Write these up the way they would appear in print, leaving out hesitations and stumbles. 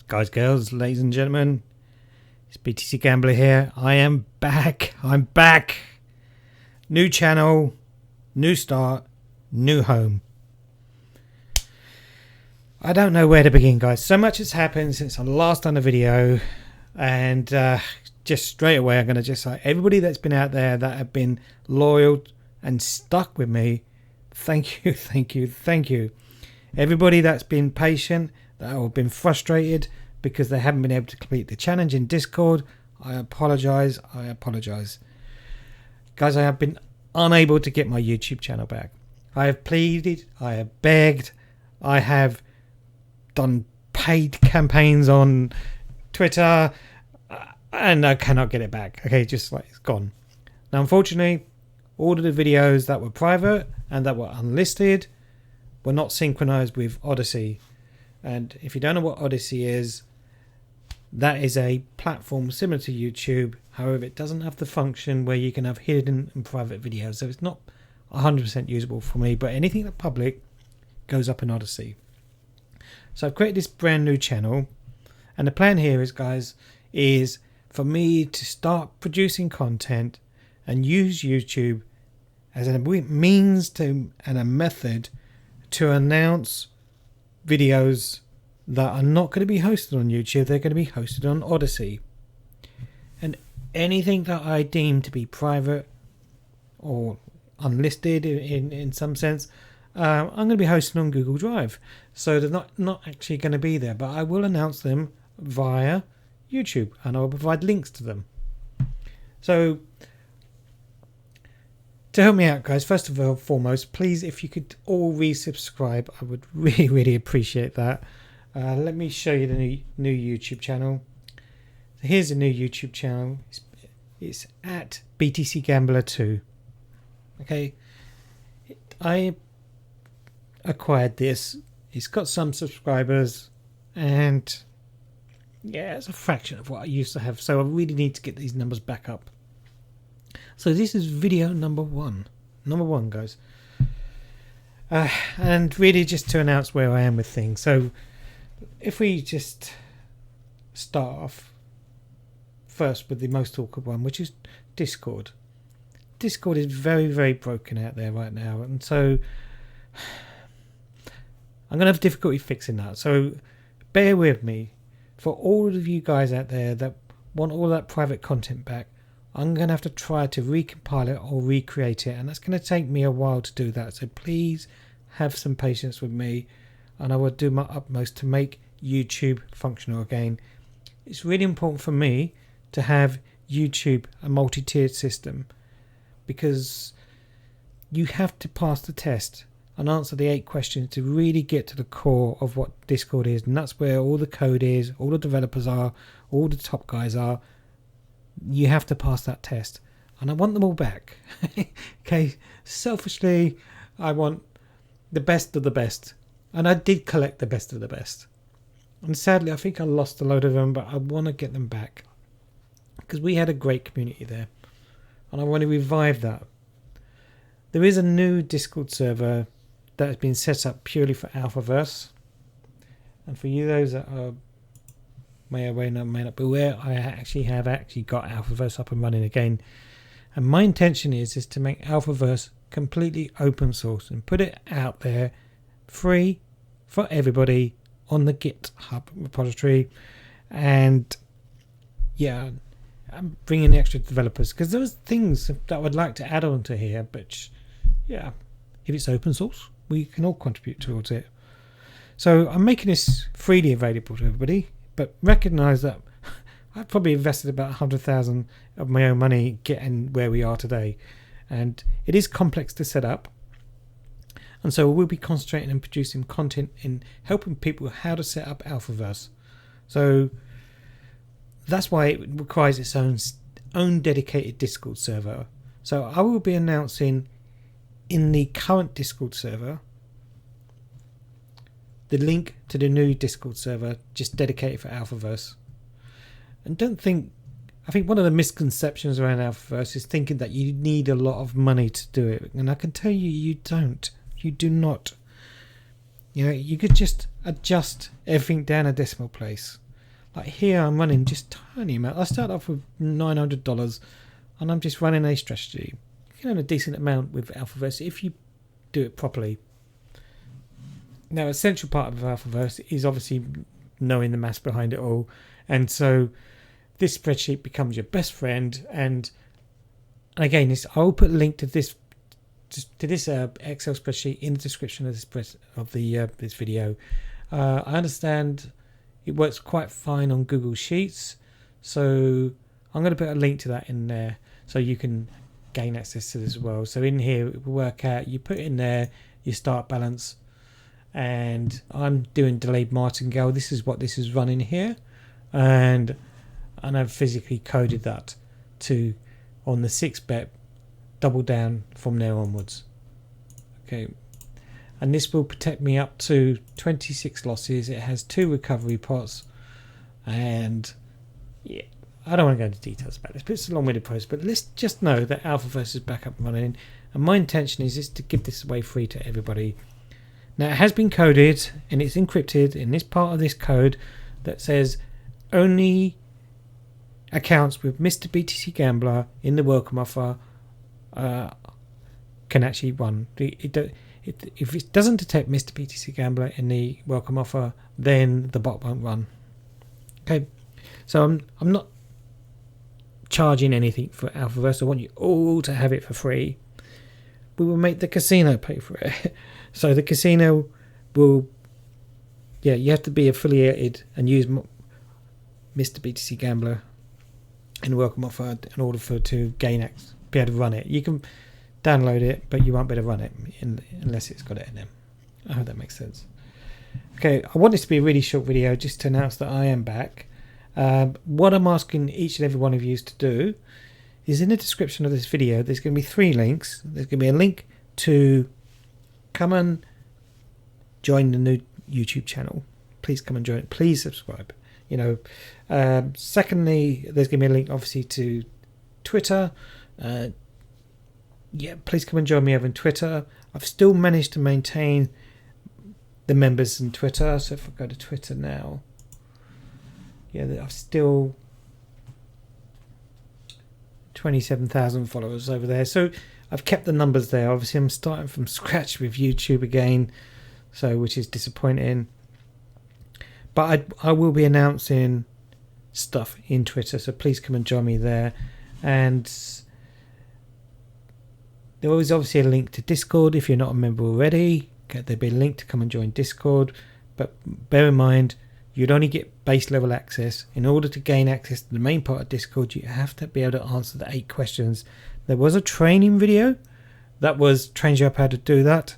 Guys, girls, ladies and gentlemen, it's MrBtcGambler here. I am back. I'm back. New channel, new start, new home. I don't know where to begin, guys. So much has happened since I last done a video, and just straight away I'm going to just say, everybody that's been out there that have been loyal and stuck with me, thank you, thank you, thank you. Everybody that's been patient, that have been frustrated because they haven't been able to complete the challenge in Discord, I apologize. Guys, I have been unable to get my YouTube channel back. I have pleaded, I have begged, I have done paid campaigns on Twitter, and I cannot get it back. Okay, just like it's gone. Now, unfortunately, all of the videos that were private and that were unlisted were not synchronized with Odyssey. And if you don't know what Odyssey is, that is a platform similar to YouTube. However, it doesn't have the function where you can have hidden and private videos, so it's not 100% usable for me. But anything that's public goes up in Odyssey. So I've created this brand new channel, and the plan here is, guys, is for me to start producing content and use YouTube as a means to and a method to announce videos that are not going to be hosted on YouTube. They're going to be hosted on Odyssey, and anything that I deem to be private or unlisted in some sense, I'm going to be hosting on Google Drive, so they're not actually going to be there, but I will announce them via YouTube and I'll provide links to them. So to help me out, guys, first of all, foremost, please, if you could all resubscribe, I would really appreciate that. Let me show you the new YouTube channel. So here's a new YouTube channel. It's at BTCGambler 2. Okay, I acquired this. It's got some subscribers, and yeah, it's a fraction of what I used to have. So I really need to get these numbers back up. So this is video number one, guys, and really just to announce where I am with things. So if we just start off first with the most awkward one, which is Discord. Discord is very broken out there right now, and so I'm going to have difficulty fixing that. So bear with me. For all of you guys out there that want all that private content back, I'm going to have to try to recompile it or recreate it, and that's going to take me a while to do that. So please have some patience with me, and I will do my utmost to make YouTube functional again. It's really important for me to have YouTube a multi-tiered system, because you have to pass the test and answer the 8 questions to really get to the core of what Discord is, and that's where all the code is, all the developers are, all the top guys are. You have to pass that test, and I want them all back. Okay, selfishly, I want the best of the best, and I did collect the best of the best, and sadly I think I lost a load of them, but I want to get them back because we had a great community there, and I want to revive that. There is a new Discord server that has been set up purely for Alphaverse, and for you those that are may or may not be aware, I actually have got Alphaverse up and running again, and my intention is to make Alphaverse completely open source and put it out there free for everybody on the GitHub repository. And yeah, I'm bringing the extra developers because there's things that I would like to add on to here, but yeah, if it's open source, we can all contribute towards it. So I'm making this freely available to everybody, but recognize that I've probably invested about 100,000 of my own money getting where we are today, and it is complex to set up. And so we'll be concentrating on producing content in helping people how to set up Alphaverse. So that's why it requires its own dedicated Discord server. So I will be announcing in the current Discord server the link to the new Discord server just dedicated for Alphaverse. And I think one of the misconceptions around Alphaverse is thinking that you need a lot of money to do it, and I can tell you, you don't. You do not. You know, you could just adjust everything down a decimal place. Like here I'm running just tiny amount. I start off with $900 and I'm just running a strategy. You can earn a decent amount with Alphaverse if you do it properly. Now, a central part of Alphaverse is obviously knowing the maths behind it all, and so this spreadsheet becomes your best friend. And again, I'll put a link to this Excel spreadsheet in the description of this video. I understand it works quite fine on Google Sheets, so I'm going to put a link to that in there so you can gain access to this as well. So in here it will work out, you put in there your start balance, and I'm doing delayed martingale. This is what this is running here, and I've physically coded that to on the 6-bet double down from there onwards. Okay, and this will protect me up to 26 losses. It has 2 recovery pots, and yeah, I don't want to go into details about this, but it's a long-winded process. But let's just know that Alphaverse is back up and running, and my intention is to give this away free to everybody. Now, it has been coded and it's encrypted in this part of this code that says only accounts with MrBtcGambler in the welcome offer can actually run. If it doesn't detect MrBtcGambler in the welcome offer, then the bot won't run. Okay, so I'm not charging anything for Alphaverse. I want you all to have it for free. We will make the casino pay for it. So the casino will, you have to be affiliated and use MrBtcGambler in welcome offer in order to be able to run it. You can download it, but you won't be able to run it unless it's got it in there. I hope that makes sense. Okay, I want this to be a really short video just to announce that I am back. What I'm asking each and every one of you to do is in the description of this video, there's going to be 3 links. There's going to be a link to come and join the new YouTube channel. Please come and join it. Please subscribe. Secondly, there's going to be a link obviously to Twitter. Please come and join me over on Twitter. I've still managed to maintain the members on Twitter. So if I go to Twitter now, I've still 27,000 followers over there. So I've kept the numbers there. Obviously, I'm starting from scratch with YouTube again, which is disappointing. But I will be announcing stuff in Twitter, so please come and join me there. And there is obviously a link to Discord if you're not a member already. There'll be a link to come and join Discord. But bear in mind, you'd only get base level access. In order to gain access to the main part of Discord, you have to be able to answer the 8 questions. There was a training video that was trains you up how to do that.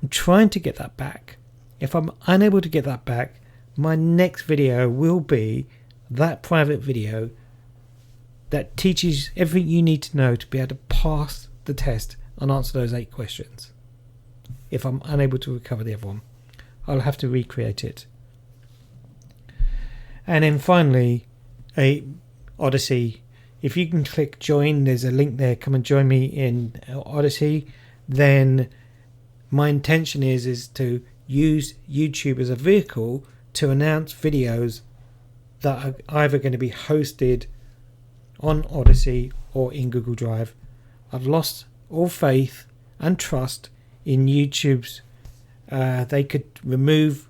I'm trying to get that back. If I'm unable to get that back, my next video will be that private video that teaches everything you need to know to be able to pass the test and answer those 8 questions. If I'm unable to recover the other one, I'll have to recreate it. And then finally, Odyssey. If you can click join, there's a link there. Come and join me in Odyssey. Then my intention is to use YouTube as a vehicle to announce videos that are either going to be hosted on Odyssey or in Google Drive. I've lost all faith and trust in YouTube's. They could remove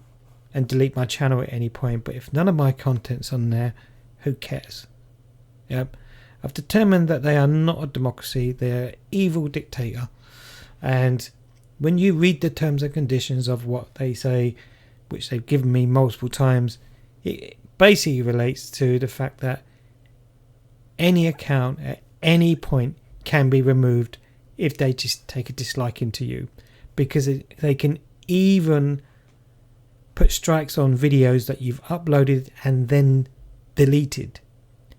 and delete my channel at any point, but if none of my content's on there, who cares? Yep. I've determined that they are not a democracy. They're an evil dictator. And when you read the terms and conditions of what they say, which they've given me multiple times, it basically relates to the fact that any account at any point can be removed if they just take a disliking to you, because they can even put strikes on videos that you've uploaded and then deleted.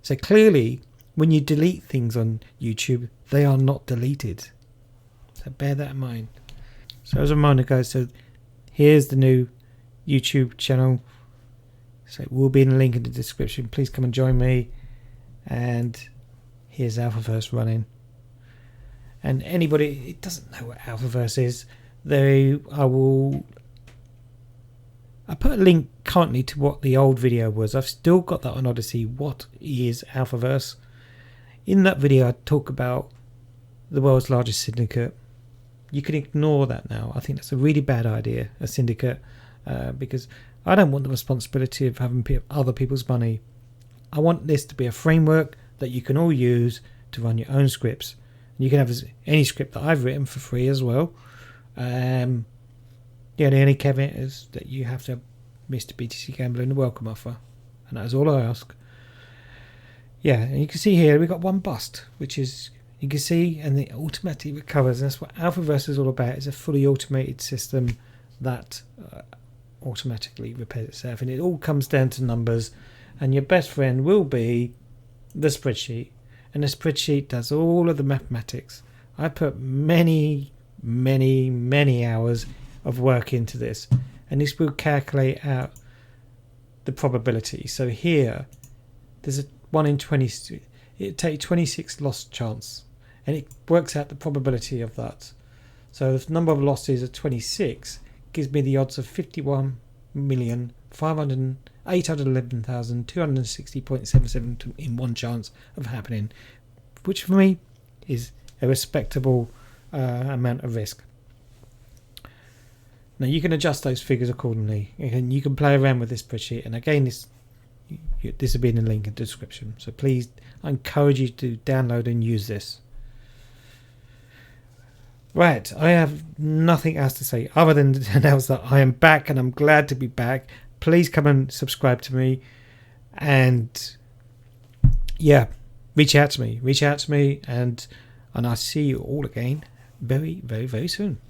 So clearly, when you delete things on YouTube, they are not deleted. So bear that in mind. So as a reminder, guys, so here's the new YouTube channel. So it will be in the link in the description. Please come and join me. And here's Alphaverse running. And anybody it doesn't know what Alphaverse is, I will I put a link currently to what the old video was. I've still got that on Odyssey. What is Alphaverse? In that video I talk about the world's largest syndicate. You can ignore that now. I think that's a really bad idea, a syndicate, because I don't want the responsibility of having other people's money. I want this to be a framework that you can all use to run your own scripts. You can have any script that I've written for free as well. The only caveat is that you have to have MrBtcGambler in the welcome offer, and that is all I ask. Yeah, and you can see here we've got one bust, which is, you can see, and it automatically recovers, and that's what Alphaverse is all about. It's a fully automated system that automatically repairs itself, and it all comes down to numbers, and your best friend will be the spreadsheet, and the spreadsheet does all of the mathematics. I put many hours of work into this, and this will calculate out the probability. So here there's a 1 in 20, it takes 26 loss chance, and it works out the probability of that. So the number of losses of 26 gives me the odds of 51,811,260.77 in one chance of happening, which for me is a respectable amount of risk. Now you can adjust those figures accordingly, and you can play around with this spreadsheet, and again this will be in the link in the description, so please, I encourage you to download and use this. Right, I have nothing else to say other than to announce that I am back, and I'm glad to be back. Please come and subscribe to me, and yeah, reach out to me, and I'll see you all again very soon.